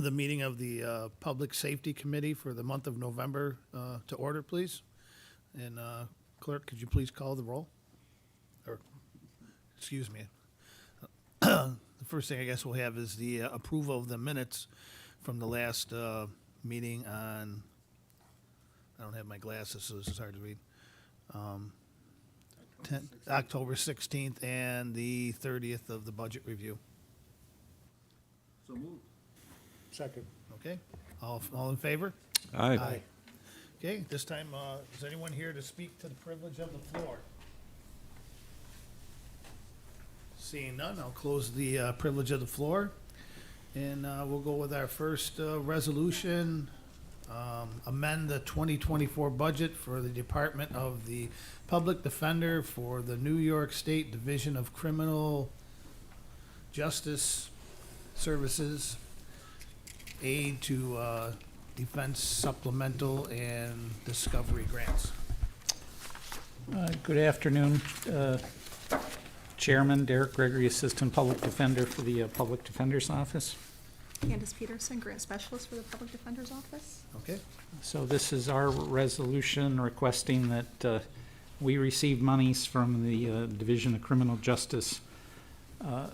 the meeting of the Public Safety Committee for the month of November to order, please. And clerk, could you please call the roll? Or, excuse me. The first thing I guess we'll have is the approval of the minutes from the last meeting on, I don't have my glasses, so this is hard to read. 10 October 16th and the 30th of the budget review. So moved. Second. Okay, all in favor? Aye. Okay, this time, is anyone here to speak to the privilege of the floor? Seeing none, I'll close the privilege of the floor. And we'll go with our first resolution, amend the 2024 budget for the Department of the Public Defender for the New York State Division of Criminal Justice Services, aid to defense supplemental and discovery grants. Good afternoon, Chairman Derek Gregory, Assistant Public Defender for the Public Defender's Office. Candace Peterson, Grant Specialist for the Public Defender's Office. Okay, So this is our resolution requesting that we receive monies from the Division of Criminal Justice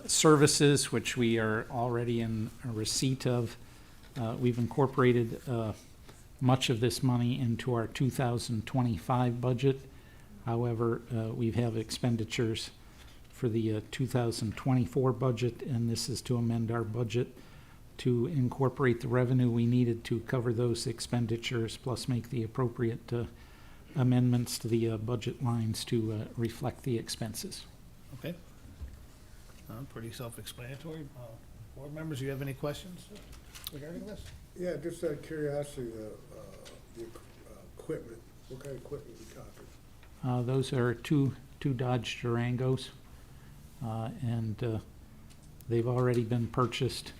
Services, which we are already in a receipt of. We've incorporated much of this money into our 2025 budget. However, we have expenditures for the 2024 budget, and this is to amend our budget to incorporate the revenue we needed to cover those expenditures, plus make the appropriate amendments to the budget lines to reflect the expenses. okay. Pretty self-explanatory. Board members, do you have any questions regarding this? Yeah, just out of curiosity, the equipment, what kind of equipment are we talking? Those are two Dodge Durangos, and they've already been purchased.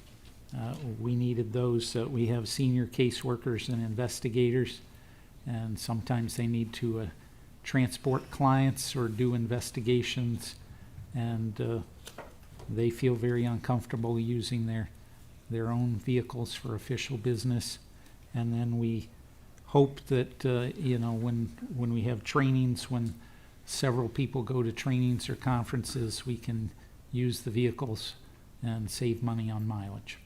We needed those. We have senior caseworkers and investigators, and sometimes they need to transport clients or do investigations, and they feel very uncomfortable using their own vehicles for official business. And then we hope that, when we have trainings, when several people go to trainings or conferences, we can use the vehicles and save money on mileage.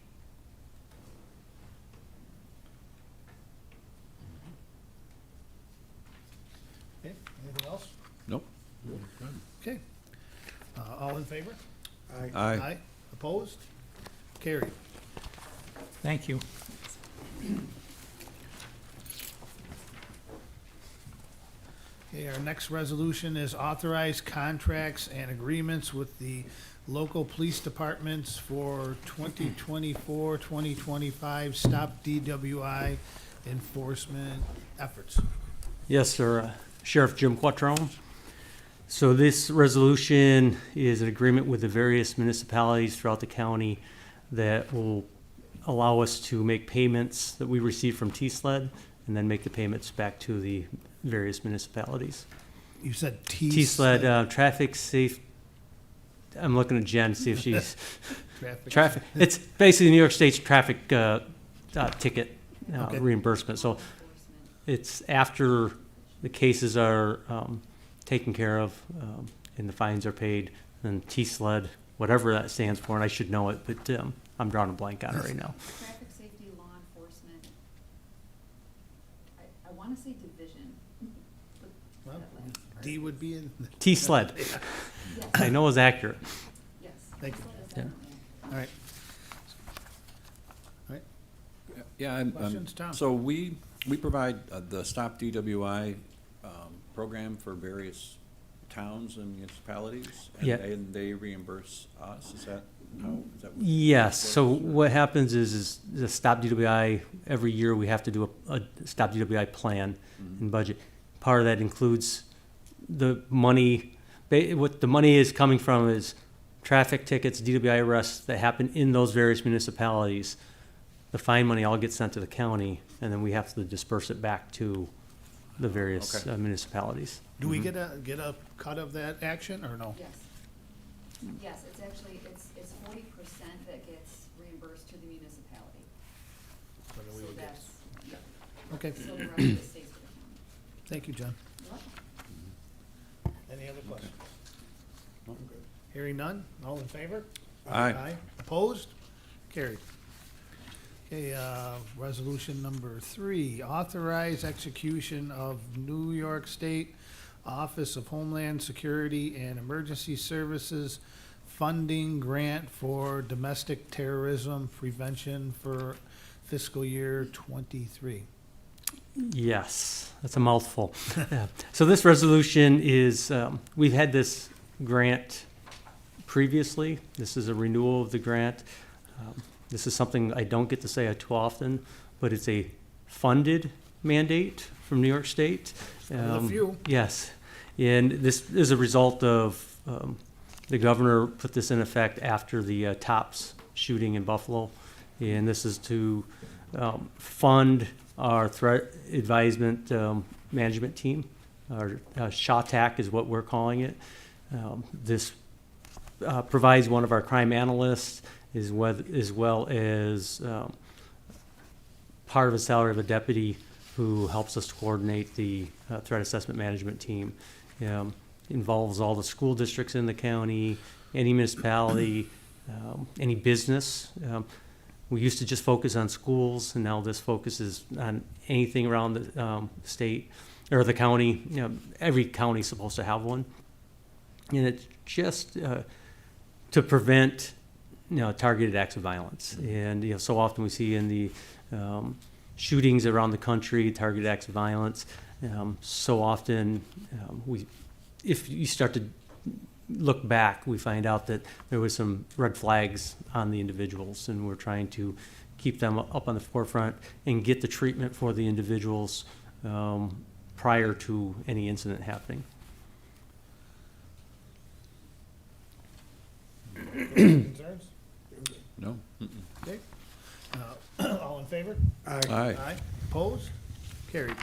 Okay, anything else? Nope. Okay. All in favor? Aye. Opposed? Carried. Thank you. Okay, our next resolution is authorize contracts and agreements with the local police departments for 2024, 2025 Stop DWI enforcement efforts. Yes, sir. Sheriff Jim Quattrone. So this resolution is an agreement with the various municipalities throughout the county that will allow us to make payments that we receive from T-SLED and then make the payments back to the various municipalities. You said T-SLED, traffic safe. I'm looking at Jen to see if she's traffic. It's basically New York State's traffic ticket Okay. reimbursement. So it's after the cases are taken care of and the fines are paid, and T-SLED, whatever that stands for, and I should know it, but I'm drawing a blank on it right now. Traffic safety, law enforcement, I want to say division. Well, D would be in. T-SLED, Yes, I know is accurate. yes. Thank you. That's Yeah. All right. Yeah, Questions, Tom? so we provide the Stop DWI program for various towns and municipalities. Yeah. And they reimburse us, is that how, is that? what- Yes, so what happens is the Stop DWI, every year we have to do a Stop DWI plan and budget. Part of that includes the money, what the money is coming from is traffic tickets, DWI arrests that happen in those various municipalities. The fine money all gets sent to the county, and then we have to disperse it back to the various Okay. Municipalities. Do we get a cut of that action or no? Yes. Yes, it's actually, it's 40% that gets reimbursed to the municipality. whether we So would get. that's, Okay, so the rest of it stays with the county. thank you, John. What? Any other questions? No. Hearing none, all in favor? Aye. Opposed? Carried. Okay, resolution number 3, authorize execution of New York State Office of Homeland Security and Emergency Services funding grant for domestic terrorism prevention for fiscal year '23. Yes, that's a mouthful. Yeah. So this resolution is, we've had this grant previously. This is a renewal of the grant. This is something I don't get to say too often, but it's a funded mandate from New York State. of the few. Yes, and this is a result of, the governor put this in effect after the Tops shooting in Buffalo. And this is to fund our threat advisement management team. Our SHATAC is what we're calling it. This provides one of our crime analysts as well as part of the salary of a deputy who helps us to coordinate the threat assessment management team. Involves all the school districts in the county, any municipality, any business. We used to just focus on schools, and now this focuses on anything around the state or the county. Every county's supposed to have one, and it's just to prevent targeted acts of violence. And so often we see in the shootings around the country, targeted acts of violence. So often if you start to look back, we find out that there was some red flags on the individuals, and we're trying to keep them up on the forefront and get the treatment for the individuals prior to any incident happening. Concerns? No? Okay. All in favor? Aye. Opposed? Carried.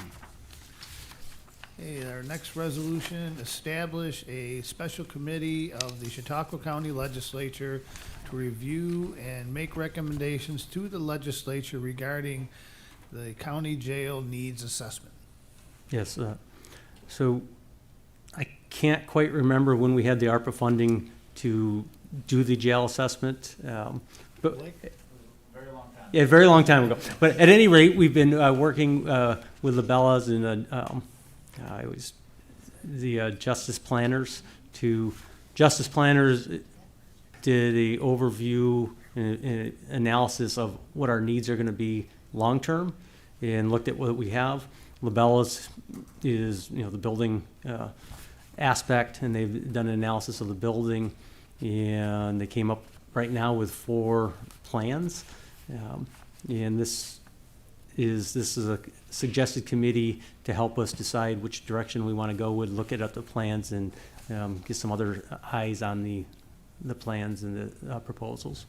Okay, our next resolution, establish a special committee of the Chautauqua County Legislature to review and make recommendations to the legislature regarding the county jail needs assessment. Yes, so I can't quite remember when we had the ARPA funding to do the jail assessment, but. Yeah, a very long time ago. But at any rate, we've been working with the Bellas and it was the Justice Planners Justice Planners did a overview and analysis of what our needs are going to be long-term and looked at what we have. LaBella's is, the building aspect, and they've done an analysis of the building, and they came up right now with 4 plans. And this is a suggested committee to help us decide which direction we want to go with, look at the plans, and get some other eyes on the plans and the proposals.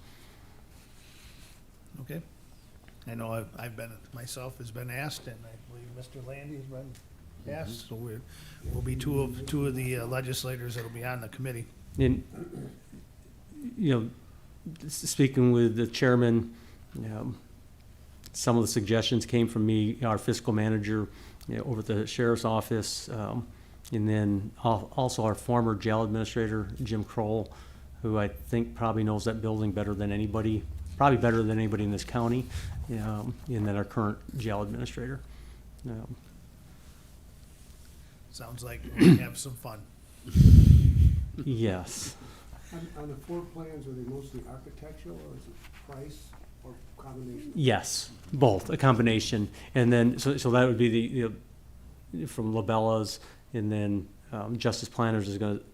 Okay? I know I've been, myself has been asked, and I believe Mr. Landy's been asked, so we'll be two of the legislators that'll be on the committee. And, speaking with the chairman, some of the suggestions came from me, our fiscal manager, over at the sheriff's office, and then also our former jail administrator, Jim Kroll, who I think probably knows that building better than anybody, probably better than anybody in this county, and then our current jail administrator. Sounds like we're gonna have some fun. Yes. On the 4 plans, are they mostly architectural, or is it price, or combination? Yes, both, a combination. And then, so that would be from LaBella's, and then Justice Planners is going to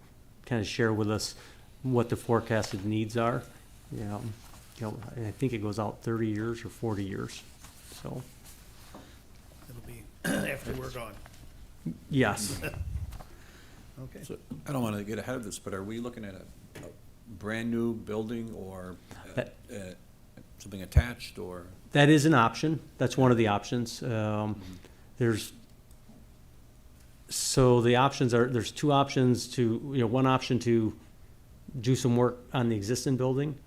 kind of share with us what the forecasted needs are. And I think it goes out 30 years or 40 years, so, It'll be after we're gone. yes. Okay. So, I don't want to get ahead of this, but are we looking at a brand-new building or something attached, or? That is an option. That's one of the options. So the options there's 2 options to, one option to do some work on the existing building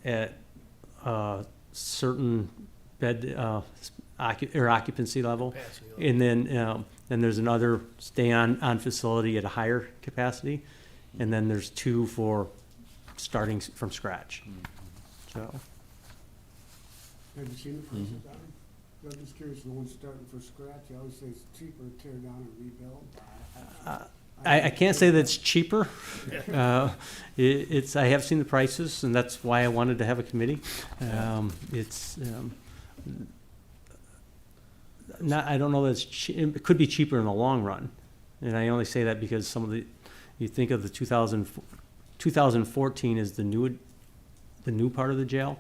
at a certain bed, or occupancy level. Capacity level. And then there's another stay on facility at a higher capacity. And then there's 2 for starting from scratch. So, Have you seen the prices on them? I'm just curious, the ones starting from scratch, you always say it's cheaper to tear down and rebuild. I can't say that it's cheaper. I have seen the prices, and that's why I wanted to have a committee. I don't know that it could be cheaper in the long run. And I only say that because you think of the 2014 is the new part of the jail,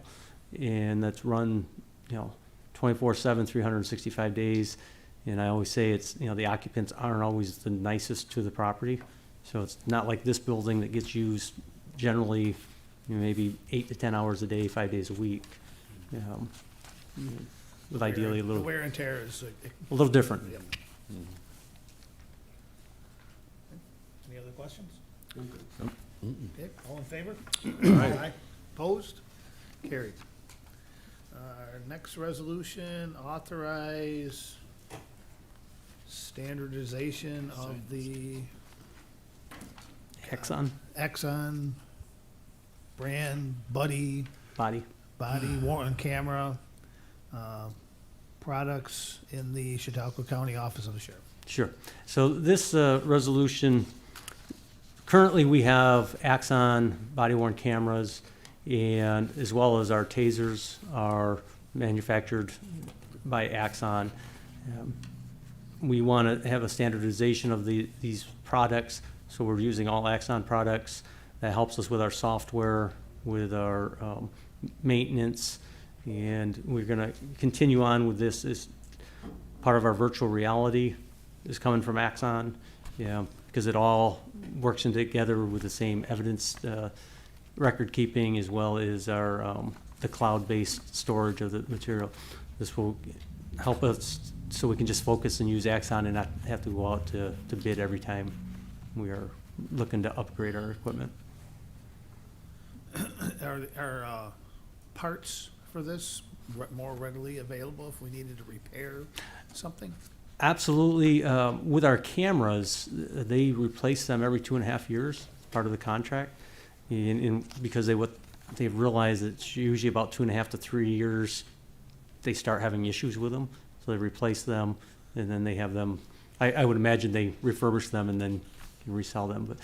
and that's run, 24/7, 365 days. And I always say the occupants aren't always the nicest to the property. So it's not like this building that gets used generally, maybe 8 to 10 hours a day, 5 days a week. With ideally a The little wear and tear is, different. yep. Any other questions? Okay, all in favor? Aye. Opposed? Carried. Our next resolution, authorize standardization of the Exxon brand buddy Body. worn camera products in the Chautauqua County Office of the Sheriff. Sure. So this resolution, currently we have Axon body-worn cameras, and as well as our tasers are manufactured by Axon. We want to have a standardization of these products, so we're using all Axon products. That helps us with our software, with our maintenance, and we're going to continue on with this. As part of our virtual reality is coming from Axon, because it all works in together with the same evidence record keeping, as well as our the cloud-based storage of the material. This will help us so we can just focus and use Axon and not have to go out to bid every time we are looking to upgrade our equipment. Are parts for this more readily available if we needed to repair something? Absolutely. With our cameras, they replace them every 2.5 years, part of the contract. And because they've realized that it's usually about 2.5 to 3 years, they start having issues with them. So they replace them, and then they have them, I would imagine they refurbish them and then can resell them. But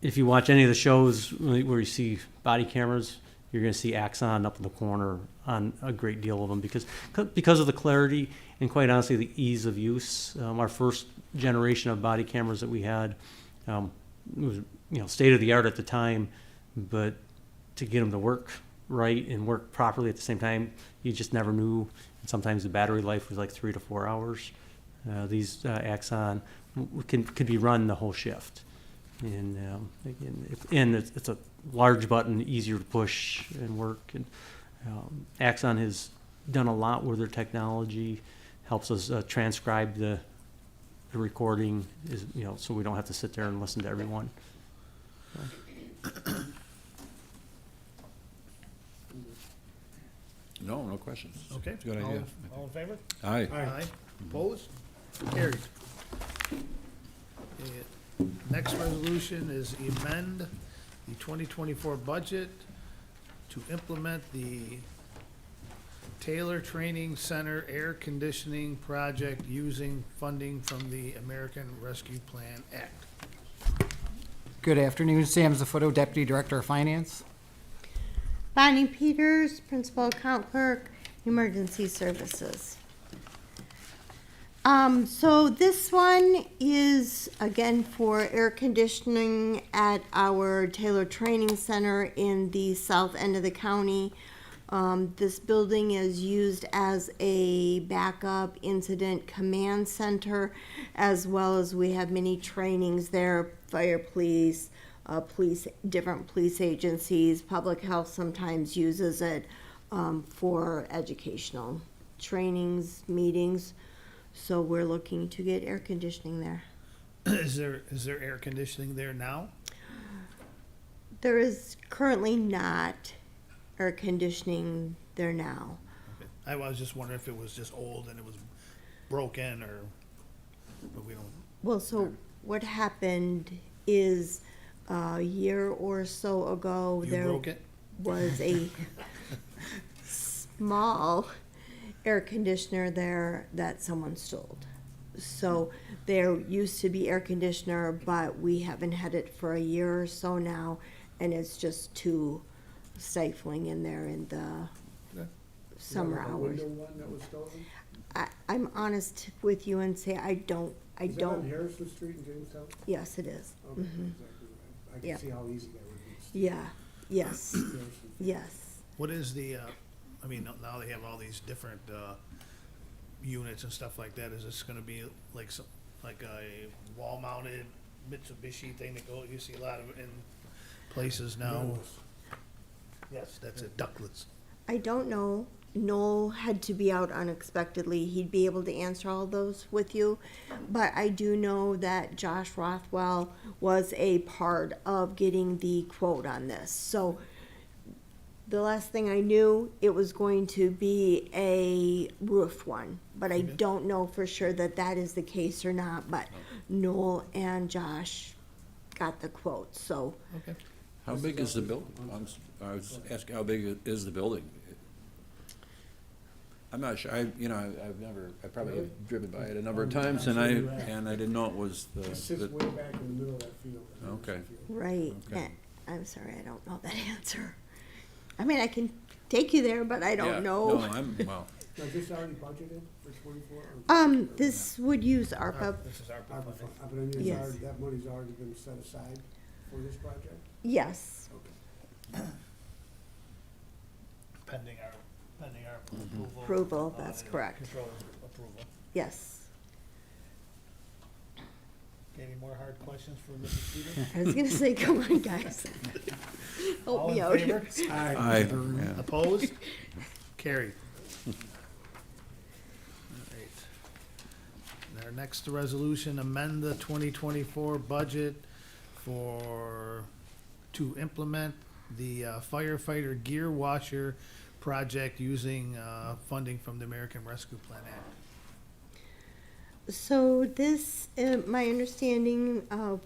if you watch any of the shows where you see body cameras, you're going to see Axon up in the corner on a great deal of them because of the clarity and, quite honestly, the ease of use. Our first generation of body cameras that we had was state of the art at the time, but to get them to work right and work properly at the same time, you just never knew. And sometimes the battery life was like 3 to 4 hours. These Axon could be run the whole shift. And again, it's a large button, easier to push and work. And Axon has done a lot with their technology, helps us transcribe the recording, so we don't have to sit there and listen to everyone. No questions. Okay. It's a good idea. All in favor? Aye. Aye. Opposed? Carried. Next resolution is amend the 2024 budget to implement the Taylor Training Center air conditioning project using funding from the American Rescue Plan Act. Good afternoon, Sam Zafoto, Deputy Director of Finance. Bonnie Peters, Principal Account Clerk, Emergency Services. So this one is again for air conditioning at our Taylor Training Center in the south end of the county. This building is used as a backup incident command center, as well as we have many trainings there, fire, police, different police agencies. Public health sometimes uses it for educational trainings, meetings. So we're looking to get air conditioning there. Is there air conditioning there now? There is currently not. air conditioning there now. Okay. I was just wondering if it was just old and it was broken or, but we don't, Well, so what happened is a year or so ago, you there broke it? was a small air conditioner there that someone stole. So there used to be air conditioner, but we haven't had it for a year or so now, and it's just too stifling in there in the Okay. summer Is that hours. The window one that was stolen? I'm honest with you and say I Is that on don't, Harrison Street in Jamestown? yes, it is. Okay, exactly right. I Yeah. can see how easy that would be. Yeah, yes, Harrison. yes. What is the, I mean, now they have all these different, units and stuff like that. Is this gonna be like some, like a wall-mounted Mitsubishi thing that you see a lot of in places now? Douglas. Yes, that's it, ductless. I don't know. Noel had to be out unexpectedly. He'd be able to answer all those with you. But I do know that Josh Rothwell was a part of getting the quote on this. So the last thing I knew, it was going to be a roof one. But I Okay. don't know for sure that that is the case or not. But Noel and Josh got the quote, so. Okay. How big is the building? I was asking, how big is the building? I'm not sure, I probably have driven by it a number of times, and I didn't know it was It sits the, way back in the middle of that field. the Harrison Okay. field. Right. Okay. I'm sorry, I don't know that answer. I mean, I can take you there, but I yeah, don't no, know. well, Now, is this already budgeted for 24? This would use ARPA, This is our ARPA funding. fund. But I mean, it's Yes. already, that money's already been set aside for this project? yes. Okay. Pending our approval. Approval, that's and correct. Controller's approval. Yes. Any more hard questions for Mrs. Peters? I was gonna say, come on, guys. Help All me in out favor? here. I, yeah. Opposed? Carried. All right. Our next resolution, amend the 2024 budget to implement the firefighter gear washer project using funding from the American Rescue Plan Act. So this, my understanding of,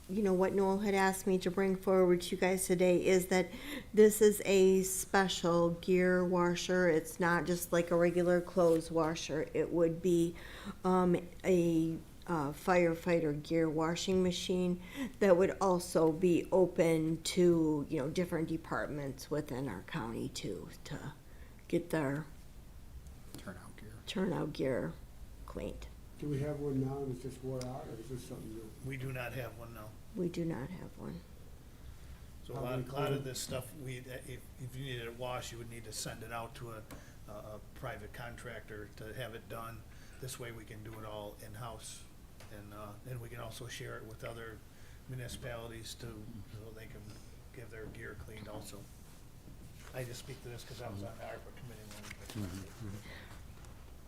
what Noel had asked me to bring forward to you guys today is that this is a special gear washer. It's not just like a regular clothes washer. It would be a firefighter gear washing machine that would also be open to, different departments within our county too, to get their turnout gear cleaned. Do we have one now and it's just wore out, or is this something new? We do not have one now. We do not have one. So a lot of this stuff, if you needed it washed, you would need to send it out to a private contractor to have it done. This way we can do it all in-house. And we can also share it with other municipalities so they can give their gear cleaned also. I just speak to this because I was on the ARPA committee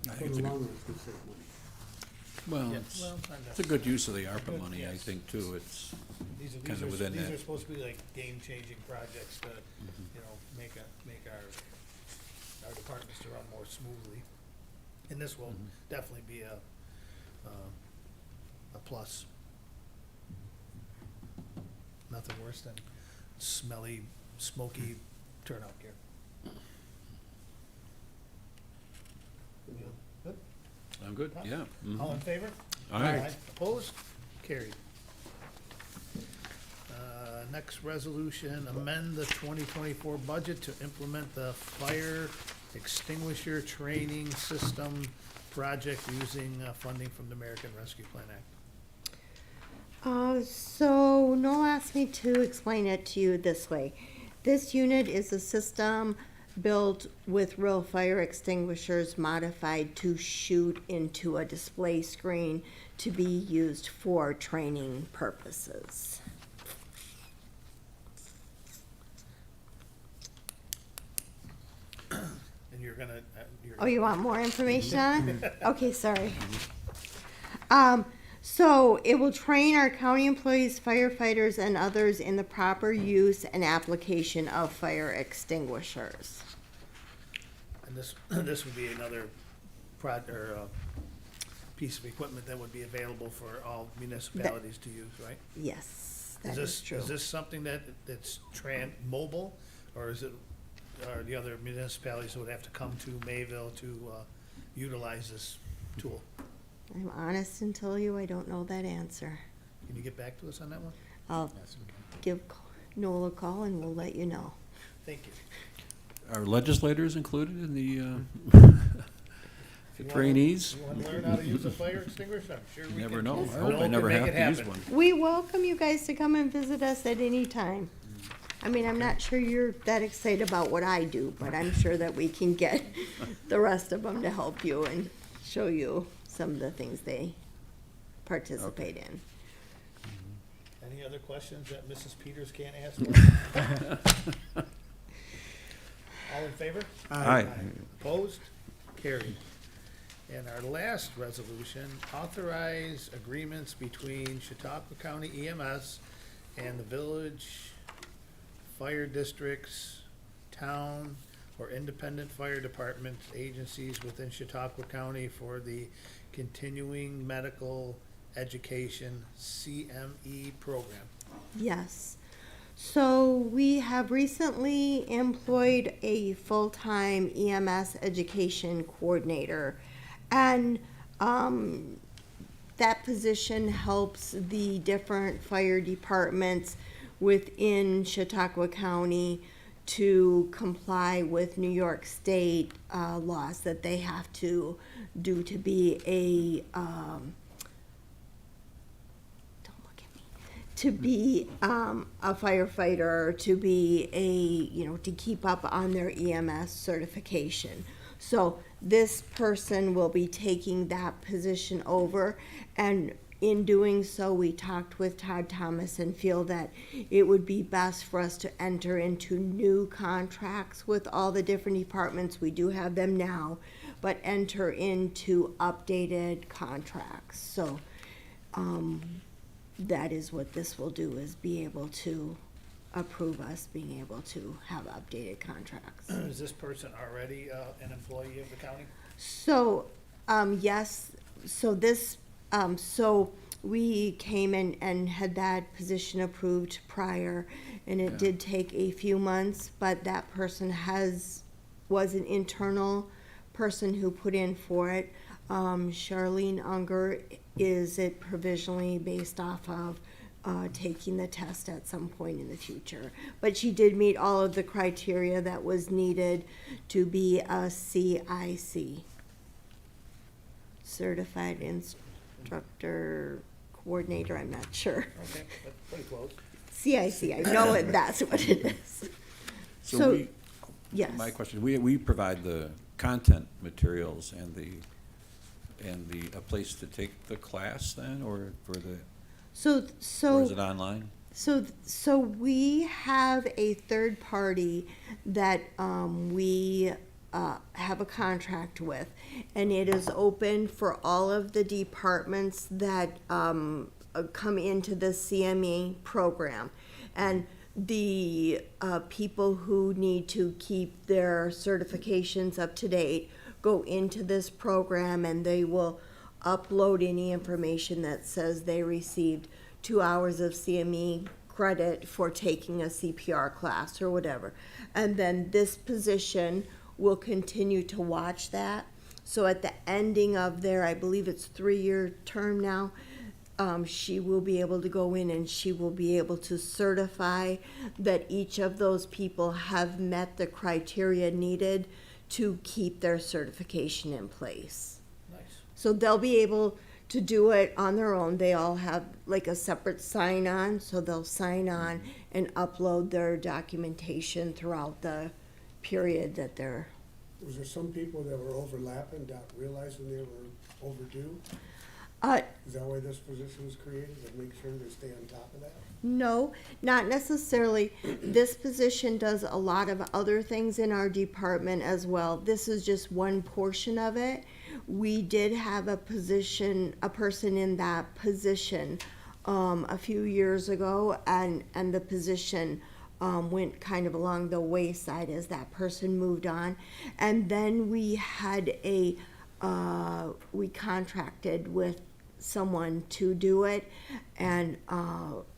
I For think the it's a- long run, it's gonna save money. Well, Yeah, it's, well, it's a good use of the ARPA Good, money, I yes. think, too. It's, These Kinda within are that. supposed to be like game-changing projects to, make our departments to run more smoothly. And this will definitely be a plus. Nothing worse than smelly, smoky turnout gear. Good? I'm good, yeah. mhm. All in favor? Aye. Opposed? Carried. Next resolution, amend the 2024 budget to implement the fire extinguisher training system project using funding from the American Rescue Plan Act. So Noel asked me to explain it to you this way. This unit is a system built with real fire extinguishers modified to shoot into a display screen to be used for training purposes. And you're gonna, Oh, you want more information on it? Okay, sorry. So it will train our county employees, firefighters, and others in the proper use and application of fire extinguishers. And this, this would be another piece of equipment that would be available for all municipalities to use, right? Yes, that is true. Is this something that's mobile, or is it, are the other municipalities would have to come to Mayville to, utilize this tool? I'm honest and tell you, I don't know that answer. Can you get back to us on that one? I'll give Noel a call and we'll let you know. Thank you. Are legislators included in the You wanna- trainees? You wanna learn how to use a fire extinguisher? I'm sure we You can. never know. I Noel hope I can never make have it to use happen. one. We welcome you guys to come and visit us at any time. I mean, I'm not sure you're that excited about what I do, but I'm sure that we can get the rest of them to help you and show you some of the things they participate in. Any other questions that Mrs. Peters can't ask? All in favor? Aye. Opposed? Carried. And our last resolution, authorize agreements between Chautauqua County EMS and the village, fire districts, town, or independent fire departments, agencies within Chautauqua County for the continuing medical education CME program. Yes. So we have recently employed a full-time EMS education coordinator. And that position helps the different fire departments within Chautauqua County to comply with New York State laws that they have to do to be a to be a firefighter, to be to keep up on their EMS certification. So this person will be taking that position over, and in doing so, we talked with Todd Thomas and feel that it would be best for us to enter into new contracts with all the different departments. We do have them now, but enter into updated contracts. So, that is what this will do, is be able to approve us being able to have updated contracts. Is this person already an employee of the county? So, yes, so this, so we came in and had that position approved prior, and it did take a few months, but that person was an internal person who put in for it. Charlene Unger is it provisionally based off of taking the test at some point in the future. But she did meet all of the criteria that was needed to be a CIC, Certified Instructor Coordinator, I'm not sure. Okay, that's pretty close. CIC, I know it, that's what it is. So, we, yes. my question, we provide the content materials and a place to take the class then, or for the, So, or is it online? So we have a third party that we have a contract with, and it is open for all of the departments that come into the CME program. And the people who need to keep their certifications up to date go into this program, and they will upload any information that says they received 2 hours of CME credit for taking a CPR class or whatever. And then this position will continue to watch that. So at the ending of their, I believe it's 3-year term now, she will be able to go in and she will be able to certify that each of those people have met the criteria needed to keep their certification in place. Nice. So they'll be able to do it on their own. They all have like a separate sign-on, so they'll sign on and upload their documentation throughout the period that they're. Was there some people that were overlapping, not realizing they were overdue? Is that why this position was created, to make sure they stay on top of that? No, not necessarily. This position does a lot of other things in our department as well. This is just one portion of it. we did have a person in that position a few years ago, and the position went kind of along the wayside as that person moved on. And then we had we contracted with someone to do it, and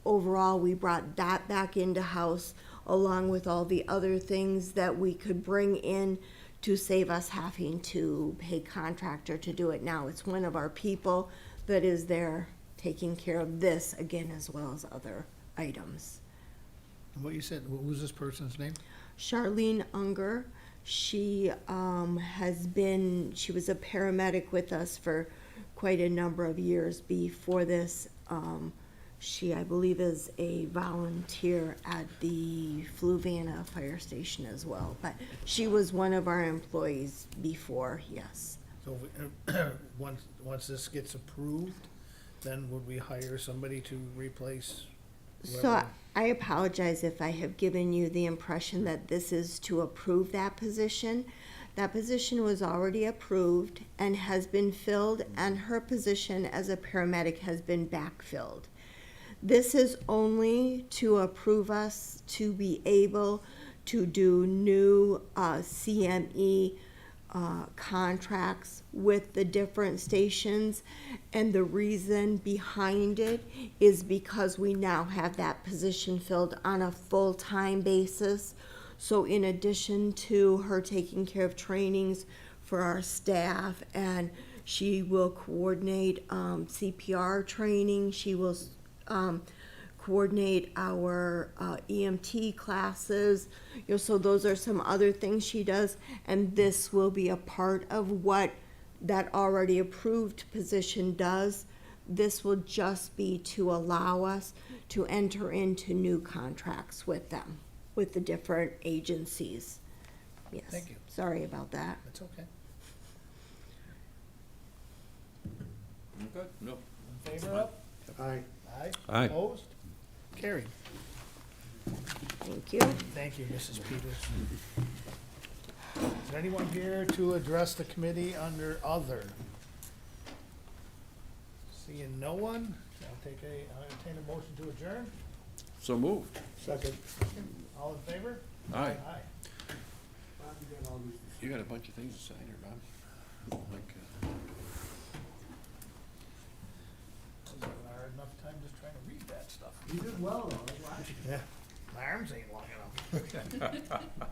overall, we brought that back into house along with all the other things that we could bring in to save us having to pay contractor to do it. Now it's one of our people that is there taking care of this again, as well as other items. What you said, what was this person's name? Charlene Unger, she she was a paramedic with us for quite a number of years before this. She, I believe, is a volunteer at the Fluvanna Fire Station as well, but she was one of our employees before, yes. So once this gets approved, then would we hire somebody to replace So whoever? I apologize if I have given you the impression that this is to approve that position. That position was already approved and has been filled, and her position as a paramedic has been backfilled. This is only to approve us to be able to do new CME contracts with the different stations. And the reason behind it is because we now have that position filled on a full-time basis. So in addition to her taking care of trainings for our staff, and she will coordinate CPR training, she will coordinate our EMT classes, so those are some other things she does, and this will be a part of what that already approved position does. This will just be to allow us to enter into new contracts with them, with the different agencies. Yes. Thank you. Sorry about that. That's okay. Good, no. In favor of? Aye. Aye. Aye. Opposed? Carried. Thank you. Thank you, Mrs. Peters. Is there anyone here to address the committee under other? Seeing no one, I'll entertain a motion to adjourn. So moved. Second. All in favor? Aye. Aye. Bob, you got all these You got a bunch of things to sign here, Bob. Like, This isn't hard enough time just trying to read that stuff. You did well, though. I was watching. Yeah. My arms ain't long enough.